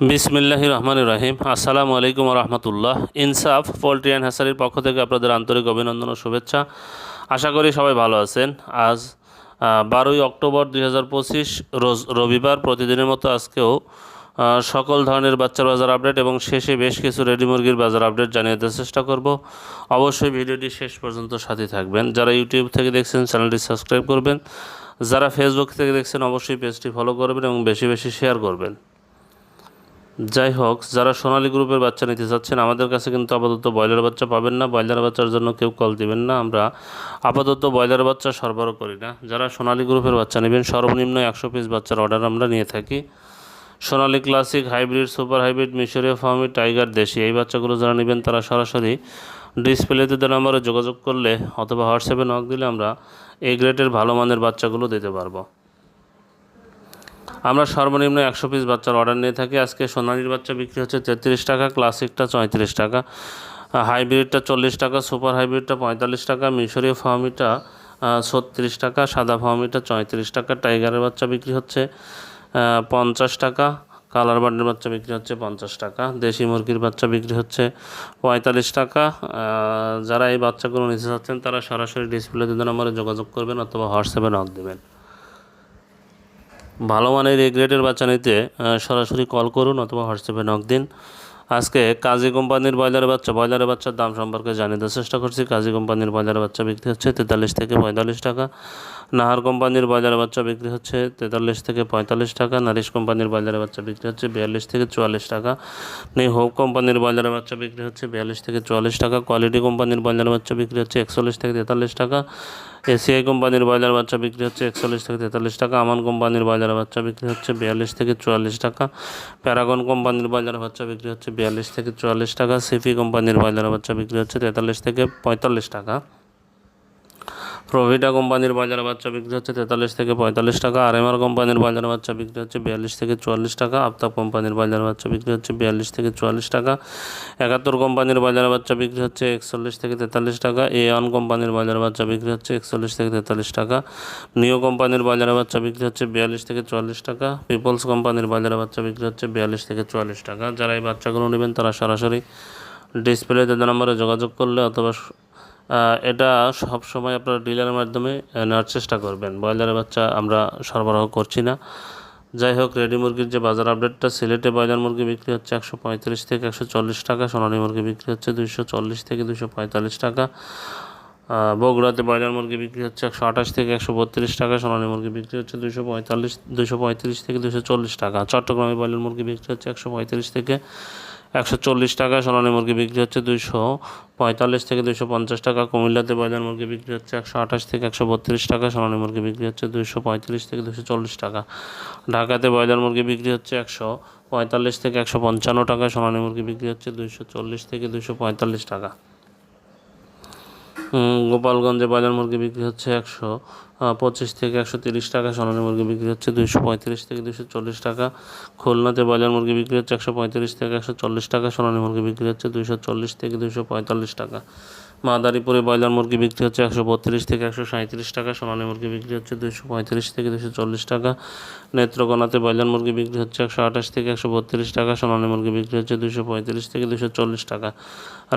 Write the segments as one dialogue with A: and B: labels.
A: বিসমিল্লাহির রহমানির রহিম। আসসালামু আলাইকুম রহমতুল্লাহ। ইনসাফ পোলট্রি অ্যান্ড হ্যাচারির পক্ষ থেকে আপনাদের আন্তরিক অভিনন্দন ও শুভেচ্ছা। আশা করি সবাই ভালো আছেন। আজ 12ই অক্টোবর 2025 রোজ রবিবার। প্রতিদিনের মতো আজকেও সকল ধরনের বাচ্চার বাজার আপডেট এবং শেষে বেশ কিছু রেডি মুরগির বাজার আপডেট জানিয়ে দেওয়ার চেষ্টা করব। অবশ্যই ভিডিওটি শেষ পর্যন্ত সাথে থাকবেন। যারা ইউটিউব থেকে দেখছেন চ্যানেলটি সাবস্ক্রাইব করবেন, যারা ফেসবুক থেকে দেখছেন অবশ্যই পেজটি ফলো করবেন এবং বেশি বেশি শেয়ার করবেন। যাই হোক, যারা সোনালী গ্রুপের বাচ্চা নিতে চাচ্ছেন, আমাদের কাছে কিন্তু আপাতত ব্রয়লার বাচ্চা পাবেন না। ব্রয়লার বাচ্চার জন্য কেউ কল দিবেন না, আমরা আপাতত ব্রয়লার বাচ্চা সরবরাহ করি না। যারা সোনালী গ্রুপের বাচ্চা নেবেন, সর্বনিম্ন 100 পিস বাচ্চার অর্ডার আমরা নিয়ে থাকি। সোনালী ক্লাসিক, হাইব্রিড, সুপার হাইব্রিড, মিশরীয় ফার্মি, টাইগার, দেশি এই বাচ্চাগুলো যারা নেবেন তারা সরাসরি ডিসপ্লেতে দেওয়া নম্বরে যোগাযোগ করলে অথবা হোয়াটসঅ্যাপে নক দিলে আমরা এই গ্রেডের ভালো মানের বাচ্চাগুলো দিতে পারবো। আমরা সর্বনিম্ন 100 পিস বাচ্চার অর্ডার নিয়ে থাকি। আজকে সোনালির বাচ্চা বিক্রি হচ্ছে 33 টাকা, ক্লাসিকটা 34 টাকা, হাইব্রিডটা 40 টাকা, সুপার হাইব্রিডটা 45 টাকা, মিশরীয় ফার্মিটা 36 টাকা, সাদা ফার্মিটা 34 টাকা, টাইগারের বাচ্চা বিক্রি হচ্ছে 50 টাকা, কালার বার্ডের বাচ্চা বিক্রি হচ্ছে 50 টাকা, দেশি মুরগির বাচ্চা বিক্রি হচ্ছে 45 টাকা। যারা এই বাচ্চাগুলো নিতে চাচ্ছেন তারা সরাসরি ডিসপ্লেতে নম্বরে যোগাযোগ করবেন অথবা হোয়াটসঅ্যাপে নক দেবেন। ভালো মানের এ গ্রেডের বাচ্চা নিতে সরাসরি কল করুন অথবা হোয়াটসঅ্যাপে নক দিন। আজকে কাজী কোম্পানির ব্রয়লারের বাচ্চার দাম সম্পর্কে জানিয়ে দেওয়ার চেষ্টা করছি। কাজী কোম্পানির ব্রয়লারের বাচ্চা বিক্রি হচ্ছে 43 থেকে 45 টাকা, নাহার কোম্পানির ব্রয়লারের বাচ্চা বিক্রি হচ্ছে 43 থেকে 45 টাকা, নারিশ কোম্পানির ব্রয়লারের বাচ্চা বিক্রি হচ্ছে 42 থেকে 44 টাকা, নিউ হোপ কোম্পানির ব্রয়লারের বাচ্চা বিক্রি হচ্ছে 42 থেকে 44 টাকা, কোয়ালিটি কোম্পানির ব্রয়লারের বাচ্চা বিক্রি হচ্ছে 41 থেকে 43 টাকা, এসিআই কোম্পানির ব্রয়লার বাচ্চা বিক্রি হচ্ছে 41 থেকে 43 টাকা, আমান কোম্পানির ব্রয়লার বাচ্চা বিক্রি হচ্ছে 42 থেকে 44 টাকা, প্যারাগন কোম্পানির ব্রয়লার বাচ্চা বিক্রি হচ্ছে 42 থেকে 44 টাকা, সিফি কোম্পানির ব্রয়লার বাচ্চা বিক্রি হচ্ছে 43 থেকে 45 টাকা, প্রভিটা কোম্পানির ব্রয়লার বাচ্চা বিক্রি হচ্ছে 43 থেকে 45 টাকা, আরএমআর কোম্পানির ব্রয়লার বাচ্চা বিক্রি হচ্ছে 42 থেকে 44 টাকা, আফতাব কোম্পানির ব্রয়লার বাচ্চা বিক্রি হচ্ছে 42 থেকে 44 টাকা, 71 কোম্পানির ব্রয়লার বাচ্চা বিক্রি হচ্ছে 41 থেকে 43 টাকা, A1 কোম্পানির ব্রয়লার বাচ্চা বিক্রি হচ্ছে 41 থেকে 43 টাকা, নিও কোম্পানির ব্রয়লার বাচ্চা বিক্রি হচ্ছে 42 থেকে 44 টাকা, পিপলস কোম্পানির ব্রয়লার বাচ্চা বিক্রি হচ্ছে 42 থেকে 44 টাকা। যারা এই বাচ্চাগুলো নেবেন তারা সরাসরি ডিসপ্লেতে নম্বরে যোগাযোগ করলে অথবা এটা সব সময় আপনারা ডিলারের মাধ্যমে নেওয়ার চেষ্টা করবেন। ব্রয়লারের বাচ্চা আমরা সরবরাহ করছি না। যাই হোক, রেডি মুরগির যে বাজার আপডেটটা, সিলেটে ব্রয়লার মুরগি বিক্রি হচ্ছে 135 থেকে 140 টাকা, সোনালী মুরগি বিক্রি হচ্ছে 240 থেকে 245 টাকা, বগুড়াতে ব্রয়লার মুরগি বিক্রি হচ্ছে 128 থেকে 132 টাকা, সোনালী মুরগি বিক্রি হচ্ছে 235 থেকে 240 টাকা, চট্টগ্রামে ব্রয়লার মুরগি বিক্রি হচ্ছে 135 থেকে 140 টাকা, সোনালী মুরগি বিক্রি হচ্ছে 245 থেকে 250 টাকা, কুমিল্লাতে ব্রয়লার মুরগি বিক্রি হচ্ছে 128 থেকে 132 টাকা, সোনালী মুরগি বিক্রি হচ্ছে 235 থেকে 240 টাকা, ঢাকাতে ব্রয়লার মুরগি বিক্রি হচ্ছে 145 থেকে 155 টাকা, সোনালী মুরগি বিক্রি হচ্ছে 240 থেকে 245 টাকা, গোপালগঞ্জে ব্রয়লার মুরগি বিক্রি হচ্ছে 125 থেকে 130 টাকা, সোনালী মুরগি বিক্রি হচ্ছে 235 থেকে 240 টাকা, খুলনাতে ব্রয়লার মুরগি বিক্রি হচ্ছে 135 থেকে 140 টাকা, সোনালী মুরগি বিক্রি হচ্ছে 240 থেকে 245 টাকা, মাদারীপুরে ব্রয়লার মুরগি বিক্রি হচ্ছে 132 থেকে 137 টাকা, সোনালী মুরগি বিক্রি হচ্ছে 235 থেকে 240 টাকা, নেত্রকোনাতে ব্রয়লার মুরগি বিক্রি হচ্ছে 128 থেকে 132 টাকা, সোনালী মুরগি বিক্রি হচ্ছে 235 থেকে 240 টাকা,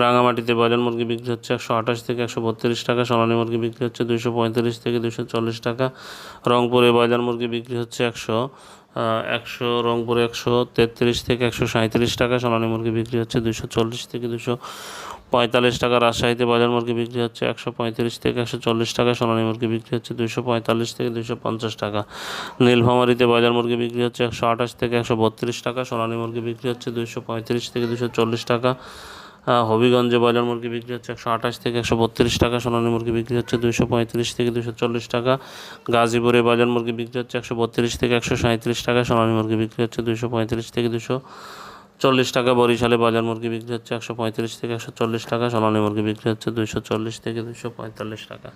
A: রাঙামাটিতে ব্রয়লার মুরগি বিক্রি হচ্ছে 128 থেকে 132 টাকা, সোনালী মুরগি বিক্রি হচ্ছে 235 থেকে 240 টাকা, রংপুরে ব্রয়লার মুরগি বিক্রি হচ্ছে রংপুরে 133 থেকে 137 টাকা, সোনালী মুরগি বিক্রি হচ্ছে 240 থেকে 245 টাকা, রাজশাহীতে ব্রয়লার মুরগি বিক্রি হচ্ছে 135 থেকে 140 টাকা, সোনালী মুরগি বিক্রি হচ্ছে 245 থেকে 250 টাকা, নীলফামারীতে ব্রয়লার মুরগি বিক্রি হচ্ছে 128 থেকে 132 টাকা, সোনালী মুরগি বিক্রি হচ্ছে 235 থেকে 240 টাকা, হবিগঞ্জে ব্রয়লার মুরগি বিক্রি হচ্ছে 128 থেকে 132 টাকা, সোনালী মুরগি বিক্রি হচ্ছে 235 থেকে 240 টাকা, গাজীপুরে ব্রয়লার মুরগি বিক্রি হচ্ছে 132 থেকে 137 টাকা, সোনালী মুরগি বিক্রি হচ্ছে 235 থেকে 240 টাকা, বরিশালে ব্রয়লার মুরগি বিক্রি হচ্ছে 135 থেকে 140 টাকা, সোনালী মুরগি বিক্রি হচ্ছে 240 থেকে 245 টাকা।